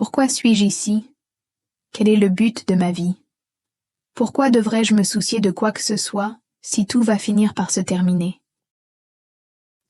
Pourquoi suis-je ici? Quel est le but de ma vie? Pourquoi devrais-je me soucier de quoi que ce soit si tout va finir par se terminer?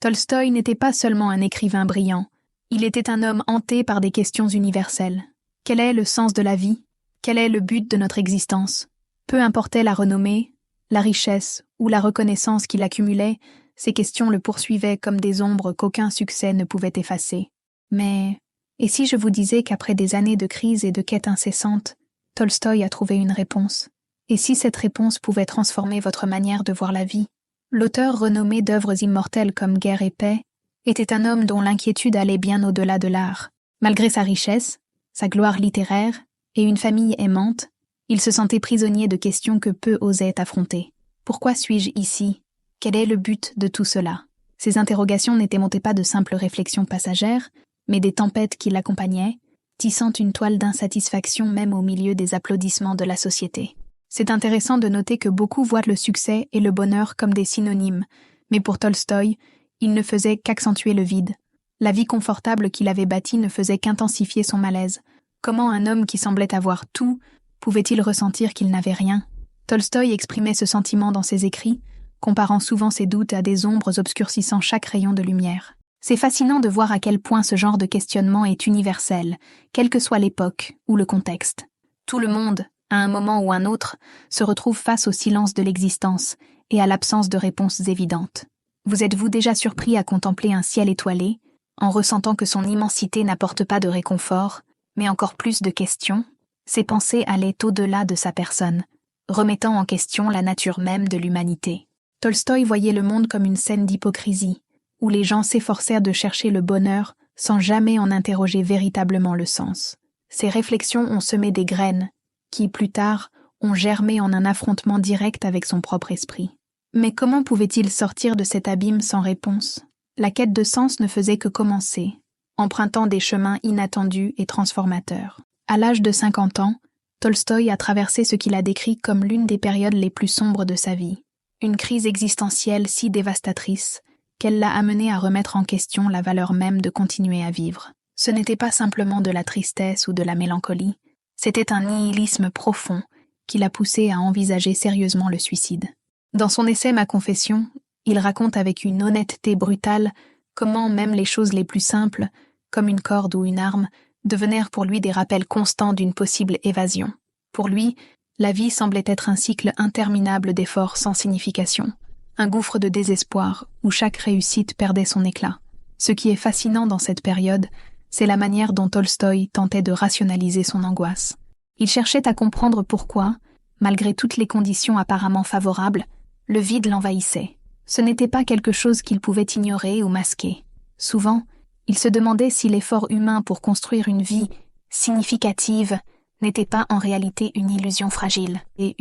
Tolstoï n'était pas seulement un écrivain brillant, il était un homme hanté par des questions universelles. Quel est le sens de la vie? Quel est le but de notre existence? Peu importait la renommée, la richesse ou la reconnaissance qu'il accumulait, ces questions le poursuivaient comme des ombres qu'aucun succès ne pouvait effacer. Mais, et si je vous disais qu'après des années de crise et de quête incessante, Tolstoï a trouvé une réponse? Et si cette réponse pouvait transformer votre manière de voir la vie? L'auteur renommé d'œuvres immortelles comme Guerre et paix était un homme dont l'inquiétude allait bien au-delà de l'art. Malgré sa richesse, sa gloire littéraire et une famille aimante, il se sentait prisonnier de questions que peu osaient affronter. Pourquoi suis-je ici? Quel est le but de tout cela? Ces interrogations n'étaient montées pas de simples réflexions passagères, mais des tempêtes qui l'accompagnaient, tissant une toile d'insatisfaction même au milieu des applaudissements de la société. C'est intéressant de noter que beaucoup voient le succès et le bonheur comme des synonymes, mais pour Tolstoï, il ne faisait qu'accentuer le vide. La vie confortable qu'il avait bâtie ne faisait qu'intensifier son malaise. Comment un homme qui semblait avoir tout pouvait-il ressentir qu'il n'avait rien? Tolstoï exprimait ce sentiment dans ses écrits, comparant souvent ses doutes à des ombres obscurcissant chaque rayon de lumière. C'est fascinant de voir à quel point ce genre de questionnement est universel, quelle que soit l'époque ou le contexte. Tout le monde, à un moment ou un autre, se retrouve face au silence de l'existence et à l'absence de réponses évidentes. Vous êtes-vous déjà surpris à contempler un ciel étoilé, en ressentant que son immensité n'apporte pas de réconfort, mais encore plus de questions? Ses pensées allaient au-delà de sa personne, remettant en question la nature même de l'humanité. Tolstoï voyait le monde comme une scène d'hypocrisie, où les gens s'efforcèrent de chercher le bonheur sans jamais en interroger véritablement le sens. Ces réflexions ont semé des graines, qui, plus tard, ont germé en un affrontement direct avec son propre esprit. Mais comment pouvait-il sortir de cet abîme sans réponse? La quête de sens ne faisait que commencer, empruntant des chemins inattendus et transformateurs. À l'âge de 50 ans, Tolstoï a traversé ce qu'il a décrit comme l'une des périodes les plus sombres de sa vie. Une crise existentielle si dévastatrice qu'elle l'a amené à remettre en question la valeur même de continuer à vivre. Ce n'était pas simplement de la tristesse ou de la mélancolie, c'était un nihilisme profond qui l'a poussé à envisager sérieusement le suicide. Dans son essai Ma confession, il raconte avec une honnêteté brutale comment même les choses les plus simples, comme une corde ou une arme, devenèrent pour lui des rappels constants d'une possible évasion. Pour lui, la vie semblait être un cycle interminable d'efforts sans signification, un gouffre de désespoir où chaque réussite perdait son éclat. Ce qui est fascinant dans cette période, c'est la manière dont Tolstoï tentait de rationaliser son angoisse. Il cherchait à comprendre pourquoi, malgré toutes les conditions apparemment favorables, le vide l'envahissait. Ce n'était pas quelque chose qu'il pouvait ignorer ou masquer. Souvent, il se demandait si l'effort humain pour construire une vie significative n'était pas en réalité une illusion fragile et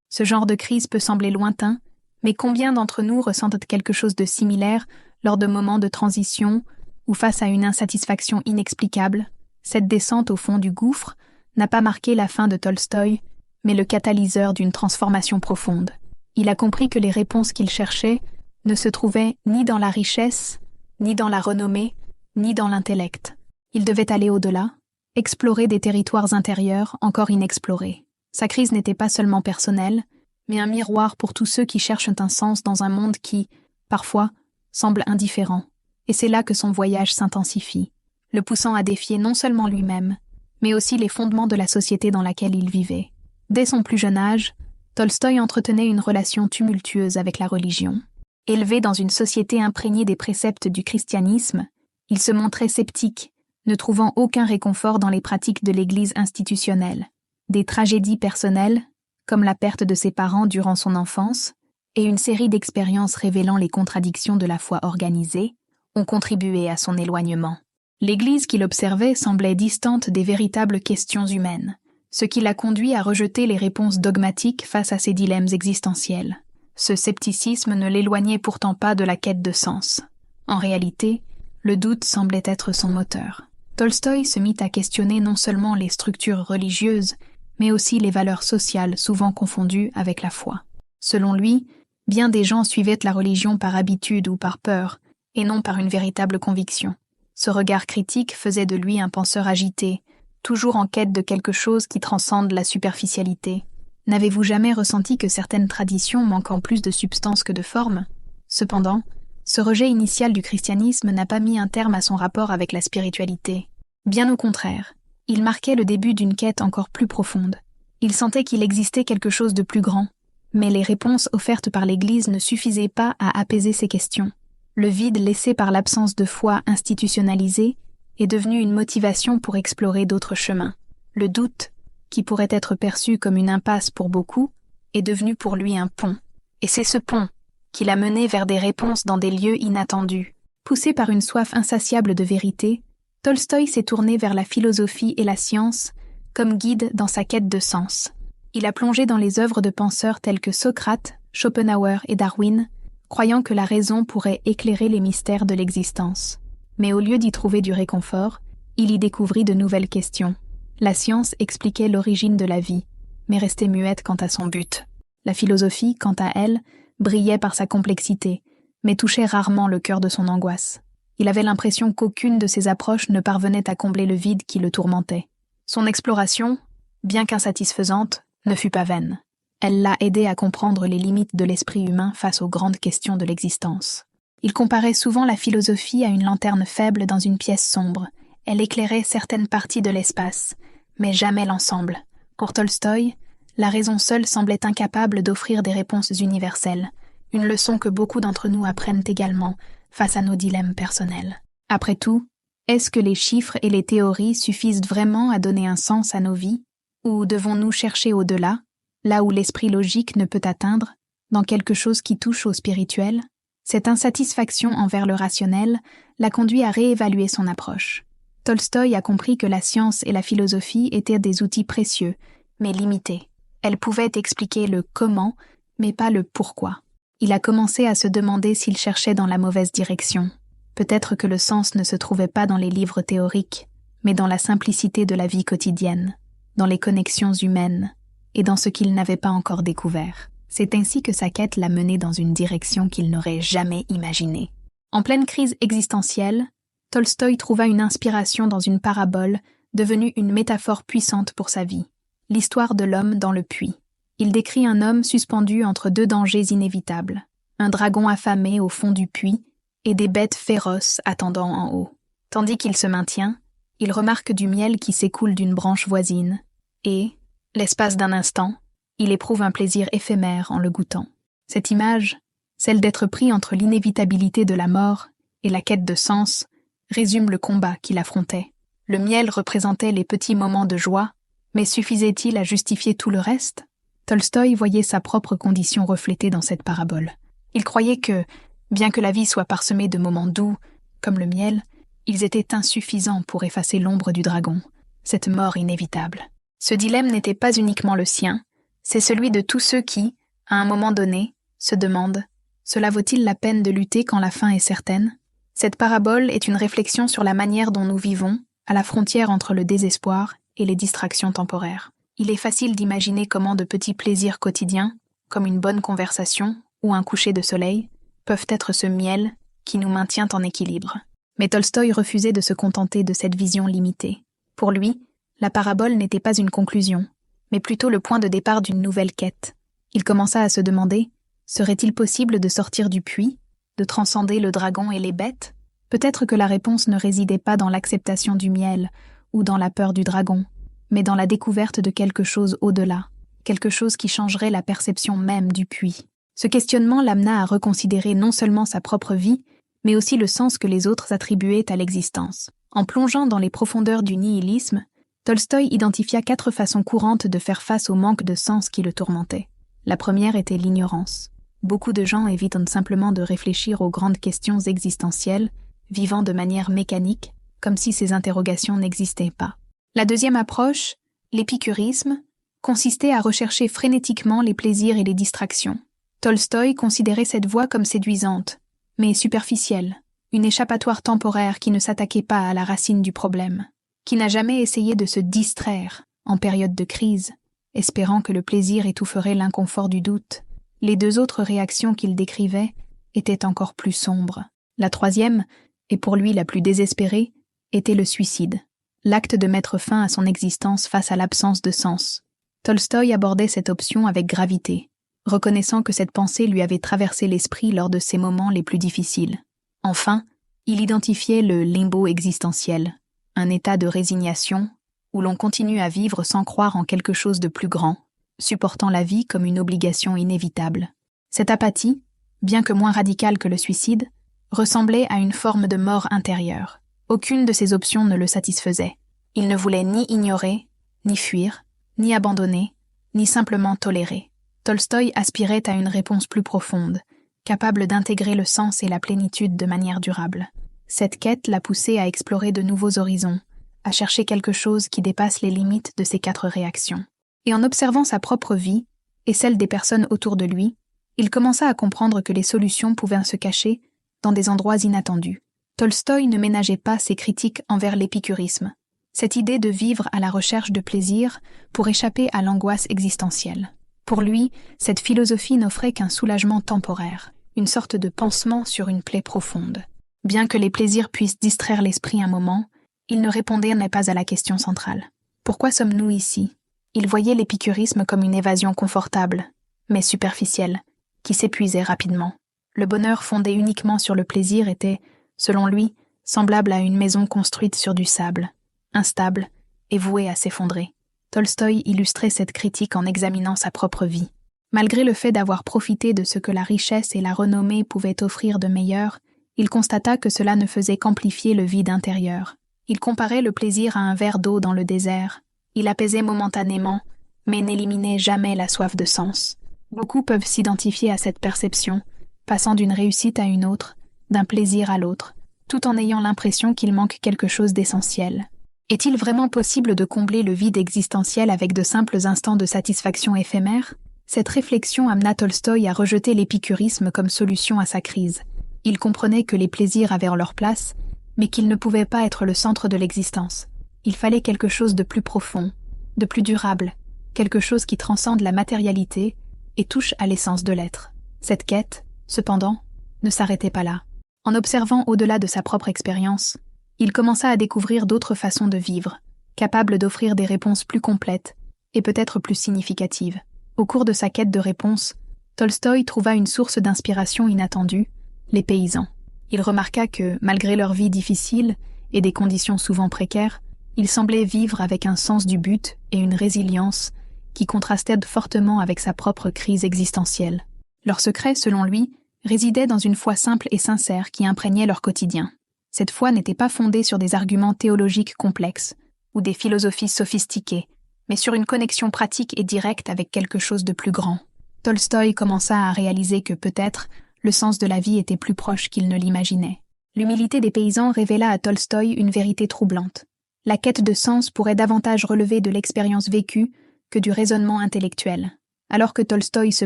Ce genre de crise peut sembler lointain, mais combien d'entre nous ressentent quelque chose de similaire lors de moments de transition ou face à une insatisfaction inexplicable? Cette descente au fond du gouffre n'a pas marqué la fin de Tolstoï, mais le catalyseur d'une transformation profonde. Il a compris que les réponses qu'il cherchait ne se trouvaient ni dans la richesse, ni dans la renommée, ni dans l'intellect. Il devait aller au-delà, explorer des territoires intérieurs encore inexplorés. Sa crise n'était pas seulement personnelle, mais un miroir pour tous ceux qui cherchent un sens dans un monde qui, parfois, semble indifférent. Et c'est là que son voyage s'intensifie, le poussant à défier non seulement lui-même, mais aussi les fondements de la société dans laquelle il vivait. Dès son plus jeune âge, Tolstoï entretenait une relation tumultueuse avec la religion. Élevé dans une société imprégnée des préceptes du christianisme, il se montrait sceptique, ne trouvant aucun réconfort dans les pratiques de l'Église institutionnelle. Des tragédies personnelles, comme la perte de ses parents durant son enfance, et une série d'expériences révélant les contradictions de la foi organisée, ont contribué à son éloignement. L'Église qu'il observait semblait distante des véritables questions humaines, ce qui l'a conduit à rejeter les réponses dogmatiques face à ses dilemmes existentiels. Ce scepticisme ne l'éloignait pourtant pas de la quête de sens. En réalité, le doute semblait être son moteur. Tolstoï se mit à questionner non seulement les structures religieuses, mais aussi les valeurs sociales souvent confondues avec la foi. Selon lui, bien des gens suivaient la religion par habitude ou par peur, et non par une véritable conviction. Ce regard critique faisait de lui un penseur agité, toujours en quête de quelque chose qui transcende la superficialité. N'avez-vous jamais ressenti que certaines traditions manquent en plus de substance que de forme? Cependant, ce rejet initial du christianisme n'a pas mis un terme à son rapport avec la spiritualité. Bien au contraire, il marquait le début d'une quête encore plus profonde. Il sentait qu'il existait quelque chose de plus grand, mais les réponses offertes par l'Église ne suffisaient pas à apaiser ses questions. Le vide laissé par l'absence de foi institutionnalisée est devenu une motivation pour explorer d'autres chemins. Le doute, qui pourrait être perçu comme une impasse pour beaucoup, est devenu pour lui un pont. Et c'est ce pont qui l'a mené vers des réponses dans des lieux inattendus. Poussé par une soif insatiable de vérité, Tolstoï s'est tourné vers la philosophie et la science comme guide dans sa quête de sens. Il a plongé dans les œuvres de penseurs tels que Socrate, Schopenhauer et Darwin, croyant que la raison pourrait éclairer les mystères de l'existence. Mais au lieu d'y trouver du réconfort, il y découvrit de nouvelles questions. La science expliquait l'origine de la vie, mais restait muette quant à son but. La philosophie, quant à elle, brillait par sa complexité, mais touchait rarement le cœur de son angoisse. Il avait l'impression qu'aucune de ses approches ne parvenait à combler le vide qui le tourmentait. Son exploration, bien qu'insatisfaisante, ne fut pas vaine. Elle l'a aidé à comprendre les limites de l'esprit humain face aux grandes questions de l'existence. Il comparait souvent la philosophie à une lanterne faible dans une pièce sombre. Elle éclairait certaines parties de l'espace, mais jamais l'ensemble. Pour Tolstoï, la raison seule semblait incapable d'offrir des réponses universelles, une leçon que beaucoup d'entre nous apprennent également face à nos dilemmes personnels. Après tout, est-ce que les chiffres et les théories suffisent vraiment à donner un sens à nos vies? Ou devons-nous chercher au-delà, là où l'esprit logique ne peut atteindre, dans quelque chose qui touche au spirituel? Cette insatisfaction envers le rationnel l'a conduit à réévaluer son approche. Tolstoï a compris que la science et la philosophie étaient des outils précieux, mais limités. Elles pouvaient expliquer le comment, mais pas le pourquoi. Il a commencé à se demander s'il cherchait dans la mauvaise direction. Peut-être que le sens ne se trouvait pas dans les livres théoriques, mais dans la simplicité de la vie quotidienne, dans les connexions humaines, et dans ce qu'il n'avait pas encore découvert. C'est ainsi que sa quête l'a mené dans une direction qu'il n'aurait jamais imaginée. En pleine crise existentielle, Tolstoï trouva une inspiration dans une parabole devenue une métaphore puissante pour sa vie. L'histoire de l'homme dans le puits. Il décrit un homme suspendu entre deux dangers inévitables, un dragon affamé au fond du puits et des bêtes féroces attendant en haut. Tandis qu'il se maintient, il remarque du miel qui s'écoule d'une branche voisine et, l'espace d'un instant, il éprouve un plaisir éphémère en le goûtant. Cette image, celle d'être pris entre l'inévitabilité de la mort et la quête de sens, résume le combat qu'il affrontait. Le miel représentait les petits moments de joie, mais suffisait-il à justifier tout le reste? Tolstoï voyait sa propre condition reflétée dans cette parabole. Il croyait que, bien que la vie soit parsemée de moments doux, comme le miel, ils étaient insuffisants pour effacer l'ombre du dragon, cette mort inévitable. Ce dilemme n'était pas uniquement le sien, c'est celui de tous ceux qui, à un moment donné, se demandent « Cela vaut-il la peine de lutter quand la fin est certaine ?» Cette parabole est une réflexion sur la manière dont nous vivons, à la frontière entre le désespoir et les distractions temporaires. Il est facile d'imaginer comment de petits plaisirs quotidiens, comme une bonne conversation ou un coucher de soleil, peuvent être ce miel qui nous maintient en équilibre. Mais Tolstoï refusait de se contenter de cette vision limitée. Pour lui, la parabole n'était pas une conclusion, mais plutôt le point de départ d'une nouvelle quête. Il commença à se demander, serait-il possible de sortir du puits, de transcender le dragon et les bêtes? Peut-être que la réponse ne résidait pas dans l'acceptation du miel ou dans la peur du dragon, mais dans la découverte de quelque chose au-delà, quelque chose qui changerait la perception même du puits. Ce questionnement l'amena à reconsidérer non seulement sa propre vie, mais aussi le sens que les autres attribuaient à l'existence. En plongeant dans les profondeurs du nihilisme, Tolstoï identifia 4 façons courantes de faire face au manque de sens qui le tourmentait. La première était l'ignorance. Beaucoup de gens évitent simplement de réfléchir aux grandes questions existentielles, vivant de manière mécanique, comme si ces interrogations n'existaient pas. La deuxième approche, l'épicurisme, consistait à rechercher frénétiquement les plaisirs et les distractions. Tolstoï considérait cette voie comme séduisante, mais superficielle, une échappatoire temporaire qui ne s'attaquait pas à la racine du problème, qui n'a jamais essayé de se distraire en période de crise, espérant que le plaisir étoufferait l'inconfort du doute. Les 2 autres réactions qu'il décrivait étaient encore plus sombres. La troisième, et pour lui la plus désespérée, était le suicide. l'acte de mettre fin à son existence face à l'absence de sens. Tolstoï abordait cette option avec gravité, reconnaissant que cette pensée lui avait traversé l'esprit lors de ses moments les plus difficiles. Enfin, il identifiait le limbo existentiel, un état de résignation où l'on continue à vivre sans croire en quelque chose de plus grand, supportant la vie comme une obligation inévitable. Cette apathie, bien que moins radicale que le suicide, ressemblait à une forme de mort intérieure. Aucune de ces options ne le satisfaisait. Il ne voulait ni ignorer, ni fuir, ni abandonner, ni simplement tolérer. Tolstoï aspirait à une réponse plus profonde, capable d'intégrer le sens et la plénitude de manière durable. Cette quête l'a poussé à explorer de nouveaux horizons, à chercher quelque chose qui dépasse les limites de ses 4 réactions. Et en observant sa propre vie, et celle des personnes autour de lui, il commença à comprendre que les solutions pouvaient se cacher dans des endroits inattendus. Tolstoï ne ménageait pas ses critiques envers l'épicurisme, cette idée de vivre à la recherche de plaisir pour échapper à l'angoisse existentielle. Pour lui, cette philosophie n'offrait qu'un soulagement temporaire, une sorte de pansement sur une plaie profonde. Bien que les plaisirs puissent distraire l'esprit un moment, il ne répondait pas à la question centrale. Pourquoi sommes-nous ici ? Il voyait l'épicurisme comme une évasion confortable, mais superficielle, qui s'épuisait rapidement. Le bonheur fondé uniquement sur le plaisir était, selon lui, semblable à une maison construite sur du sable, instable et vouée à s'effondrer. Tolstoï illustrait cette critique en examinant sa propre vie. Malgré le fait d'avoir profité de ce que la richesse et la renommée pouvaient offrir de meilleur, il constata que cela ne faisait qu'amplifier le vide intérieur. Il comparait le plaisir à un verre d'eau dans le désert. Il apaisait momentanément, mais n'éliminait jamais la soif de sens. Beaucoup peuvent s'identifier à cette perception, passant d'une réussite à une autre, d'un plaisir à l'autre, tout en ayant l'impression qu'il manque quelque chose d'essentiel. Est-il vraiment possible de combler le vide existentiel avec de simples instants de satisfaction éphémère ? Cette réflexion amena Tolstoï à rejeter l'épicurisme comme solution à sa crise. Il comprenait que les plaisirs avaient leur place, mais qu'ils ne pouvaient pas être le centre de l'existence. Il fallait quelque chose de plus profond, de plus durable, quelque chose qui transcende la matérialité et touche à l'essence de l'être. Cette quête, cependant, ne s'arrêtait pas là. En observant au-delà de sa propre expérience, il commença à découvrir d'autres façons de vivre, capables d'offrir des réponses plus complètes et peut-être plus significatives. Au cours de sa quête de réponses, Tolstoï trouva une source d'inspiration inattendue, les paysans. Il remarqua que, malgré leur vie difficile et des conditions souvent précaires, ils semblaient vivre avec un sens du but et une résilience qui contrastaient fortement avec sa propre crise existentielle. Leur secret, selon lui, résidait dans une foi simple et sincère qui imprégnait leur quotidien. Cette foi n'était pas fondée sur des arguments théologiques complexes ou des philosophies sophistiquées, mais sur une connexion pratique et directe avec quelque chose de plus grand. Tolstoï commença à réaliser que peut-être le sens de la vie était plus proche qu'il ne l'imaginait. L'humilité des paysans révéla à Tolstoï une vérité troublante. La quête de sens pourrait davantage relever de l'expérience vécue que du raisonnement intellectuel. Alors que Tolstoï se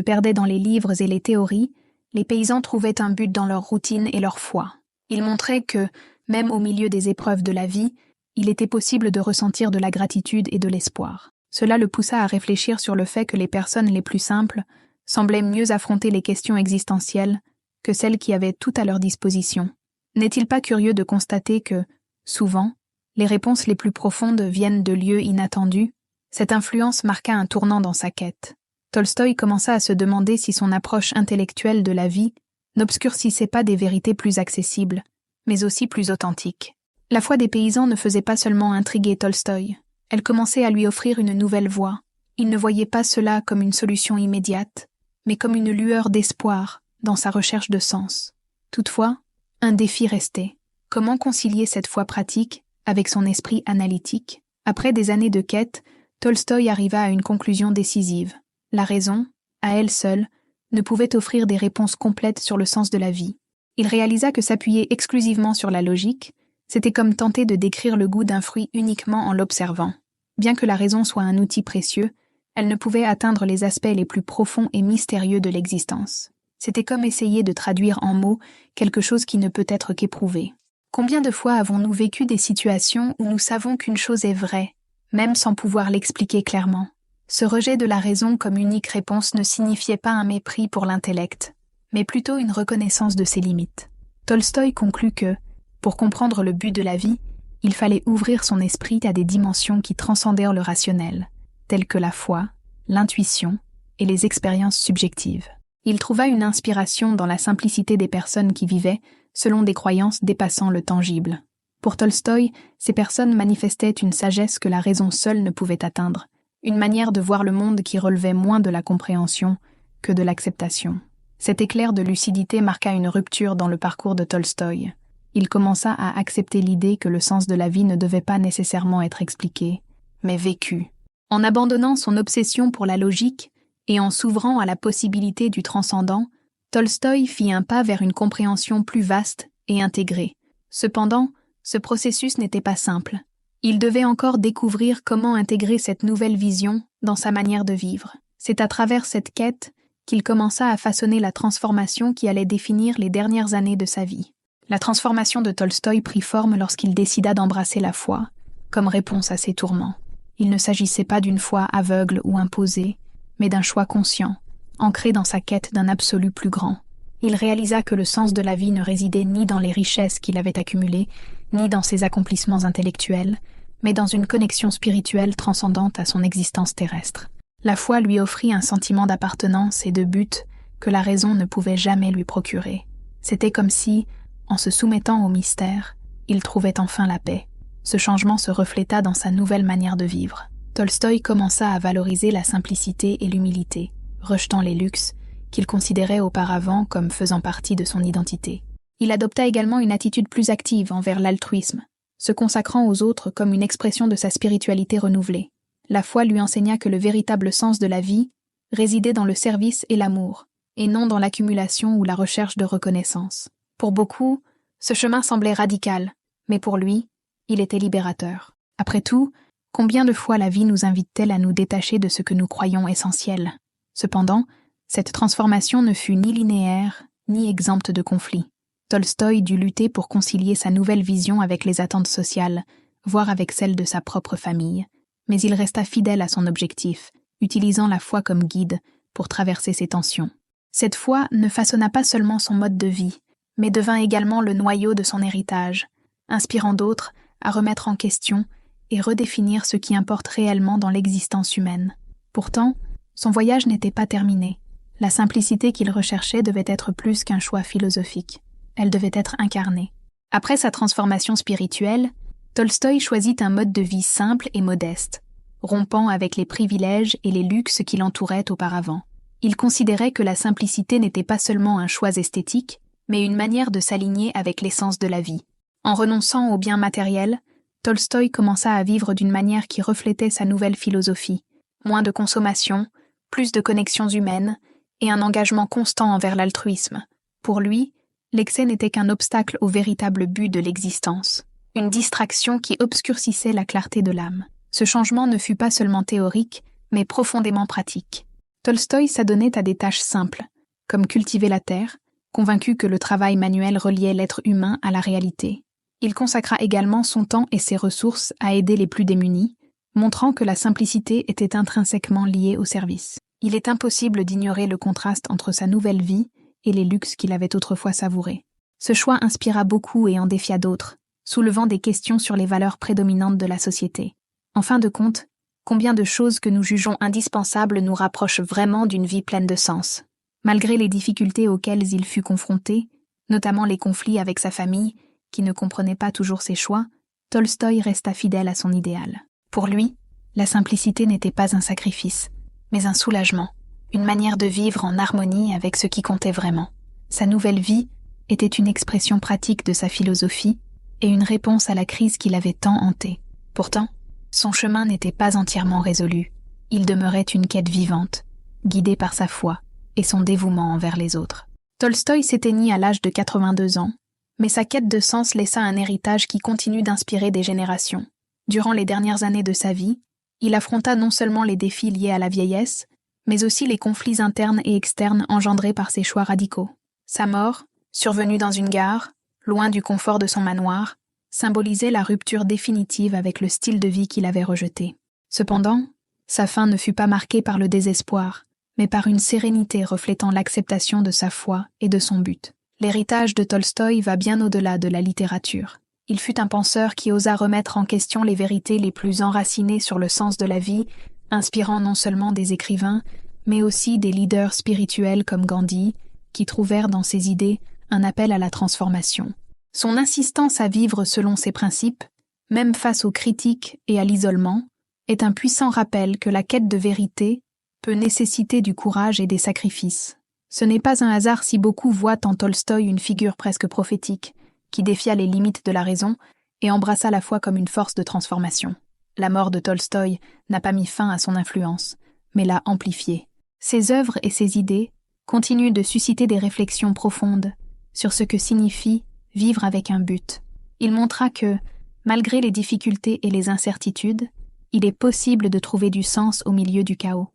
perdait dans les livres et les théories, les paysans trouvaient un but dans leur routine et leur foi. Ils montraient que, même au milieu des épreuves de la vie, il était possible de ressentir de la gratitude et de l'espoir. Cela le poussa à réfléchir sur le fait que les personnes les plus simples semblaient mieux affronter les questions existentielles que celles qui avaient tout à leur disposition. N'est-il pas curieux de constater que, souvent, les réponses les plus profondes viennent de lieux inattendus ? Cette influence marqua un tournant dans sa quête. Tolstoï commença à se demander si son approche intellectuelle de la vie n'obscurcissait pas des vérités plus accessibles, mais aussi plus authentiques. La foi des paysans ne faisait pas seulement intriguer Tolstoï, elle commençait à lui offrir une nouvelle voie. Il ne voyait pas cela comme une solution immédiate, mais comme une lueur d'espoir dans sa recherche de sens. Toutefois, un défi restait. Comment concilier cette foi pratique avec son esprit analytique ? Après des années de quête, Tolstoï arriva à une conclusion décisive. La raison, à elle seule, ne pouvait offrir des réponses complètes sur le sens de la vie. Il réalisa que s'appuyer exclusivement sur la logique, c'était comme tenter de décrire le goût d'un fruit uniquement en l'observant. Bien que la raison soit un outil précieux, elle ne pouvait atteindre les aspects les plus profonds et mystérieux de l'existence. C'était comme essayer de traduire en mots quelque chose qui ne peut être qu'éprouvé. Combien de fois avons-nous vécu des situations où nous savons qu'une chose est vraie, même sans pouvoir l'expliquer clairement ? Ce rejet de la raison comme unique réponse ne signifiait pas un mépris pour l'intellect, mais plutôt une reconnaissance de ses limites. Tolstoï conclut que, pour comprendre le but de la vie, Il fallait ouvrir son esprit à des dimensions qui transcendèrent le rationnel, telles que la foi, l'intuition et les expériences subjectives. Il trouva une inspiration dans la simplicité des personnes qui vivaient selon des croyances dépassant le tangible. Pour Tolstoï, ces personnes manifestaient une sagesse que la raison seule ne pouvait atteindre, une manière de voir le monde qui relevait moins de la compréhension que de l'acceptation. Cet éclair de lucidité marqua une rupture dans le parcours de Tolstoï. Il commença à accepter l'idée que le sens de la vie ne devait pas nécessairement être expliqué, mais vécu. En abandonnant son obsession pour la logique et en s'ouvrant à la possibilité du transcendant, Tolstoï fit un pas vers une compréhension plus vaste et intégrée. Cependant, ce processus n'était pas simple. Il devait encore découvrir comment intégrer cette nouvelle vision dans sa manière de vivre. C'est à travers cette quête qu'il commença à façonner la transformation qui allait définir les dernières années de sa vie. La transformation de Tolstoï prit forme lorsqu'il décida d'embrasser la foi, comme réponse à ses tourments. Il ne s'agissait pas d'une foi aveugle ou imposée, mais d'un choix conscient, ancré dans sa quête d'un absolu plus grand. Il réalisa que le sens de la vie ne résidait ni dans les richesses qu'il avait accumulées, ni dans ses accomplissements intellectuels, mais dans une connexion spirituelle transcendante à son existence terrestre. La foi lui offrit un sentiment d'appartenance et de but que la raison ne pouvait jamais lui procurer. C'était comme si, en se soumettant au mystère, il trouvait enfin la paix. Ce changement se refléta dans sa nouvelle manière de vivre. Tolstoï commença à valoriser la simplicité et l'humilité, rejetant les luxes qu'il considérait auparavant comme faisant partie de son identité. Il adopta également une attitude plus active envers l'altruisme, se consacrant aux autres comme une expression de sa spiritualité renouvelée. La foi lui enseigna que le véritable sens de la vie résidait dans le service et l'amour, et non dans l'accumulation ou la recherche de reconnaissance. Pour beaucoup, ce chemin semblait radical, mais pour lui, il était libérateur. Après tout, combien de fois la vie nous invite-t-elle à nous détacher de ce que nous croyons essentiel? Cependant, cette transformation ne fut ni linéaire, ni exempte de conflits. Tolstoï dut lutter pour concilier sa nouvelle vision avec les attentes sociales, voire avec celles de sa propre famille. Mais il resta fidèle à son objectif, utilisant la foi comme guide pour traverser ces tensions. Cette foi ne façonna pas seulement son mode de vie, mais devint également le noyau de son héritage, inspirant d'autres à remettre en question et redéfinir ce qui importe réellement dans l'existence humaine. Pourtant, son voyage n'était pas terminé. La simplicité qu'il recherchait devait être plus qu'un choix philosophique. Elle devait être incarnée. Après sa transformation spirituelle, Tolstoï choisit un mode de vie simple et modeste, rompant avec les privilèges et les luxes qui l'entouraient auparavant. Il considérait que la simplicité n'était pas seulement un choix esthétique, mais une manière de s'aligner avec l'essence de la vie. En renonçant aux biens matériels, Tolstoï commença à vivre d'une manière qui reflétait sa nouvelle philosophie. Moins de consommation, plus de connexions humaines et un engagement constant envers l'altruisme. Pour lui, l'excès n'était qu'un obstacle au véritable but de l'existence, une distraction qui obscurcissait la clarté de l'âme. Ce changement ne fut pas seulement théorique, mais profondément pratique. Tolstoï s'adonnait à des tâches simples, comme cultiver la terre, convaincu que le travail manuel reliait l'être humain à la réalité. Il consacra également son temps et ses ressources à aider les plus démunis, montrant que la simplicité était intrinsèquement liée au service. Il est impossible d'ignorer le contraste entre sa nouvelle vie et les luxes qu'il avait autrefois savourés. Ce choix inspira beaucoup et en défia d'autres, soulevant des questions sur les valeurs prédominantes de la société. En fin de compte, combien de choses que nous jugeons indispensables nous rapprochent vraiment d'une vie pleine de sens? Malgré les difficultés auxquelles il fut confronté, notamment les conflits avec sa famille, qui ne comprenait pas toujours ses choix, Tolstoï resta fidèle à son idéal. Pour lui, la simplicité n'était pas un sacrifice, mais un soulagement, une manière de vivre en harmonie avec ce qui comptait vraiment. Sa nouvelle vie était une expression pratique de sa philosophie et une réponse à la crise qui l'avait tant hanté. Pourtant, son chemin n'était pas entièrement résolu. Il demeurait une quête vivante, guidée par sa foi et son dévouement envers les autres. Tolstoï s'éteignit à l'âge de 82 ans, mais sa quête de sens laissa un héritage qui continue d'inspirer des générations. Durant les dernières années de sa vie, il affronta non seulement les défis liés à la vieillesse, mais aussi les conflits internes et externes engendrés par ses choix radicaux. Sa mort, survenue dans une gare, loin du confort de son manoir, symbolisait la rupture définitive avec le style de vie qu'il avait rejeté. Cependant, sa fin ne fut pas marquée par le désespoir, mais par une sérénité reflétant l'acceptation de sa foi et de son but. L'héritage de Tolstoï va bien au-delà de la littérature. Il fut un penseur qui osa remettre en question les vérités les plus enracinées sur le sens de la vie, inspirant non seulement des écrivains, mais aussi des leaders spirituels comme Gandhi, qui trouvèrent dans ses idées un appel à la transformation. Son insistance à vivre selon ses principes, même face aux critiques et à l'isolement, est un puissant rappel que la quête de vérité peut nécessiter du courage et des sacrifices. Ce n'est pas un hasard si beaucoup voient en Tolstoï une figure presque prophétique, qui défia les limites de la raison et embrassa la foi comme une force de transformation. La mort de Tolstoï n'a pas mis fin à son influence, mais l'a amplifiée. Ses œuvres et ses idées continuent de susciter des réflexions profondes sur ce que signifie vivre avec un but. Il montra que, malgré les difficultés et les incertitudes, il est possible de trouver du sens au milieu du chaos.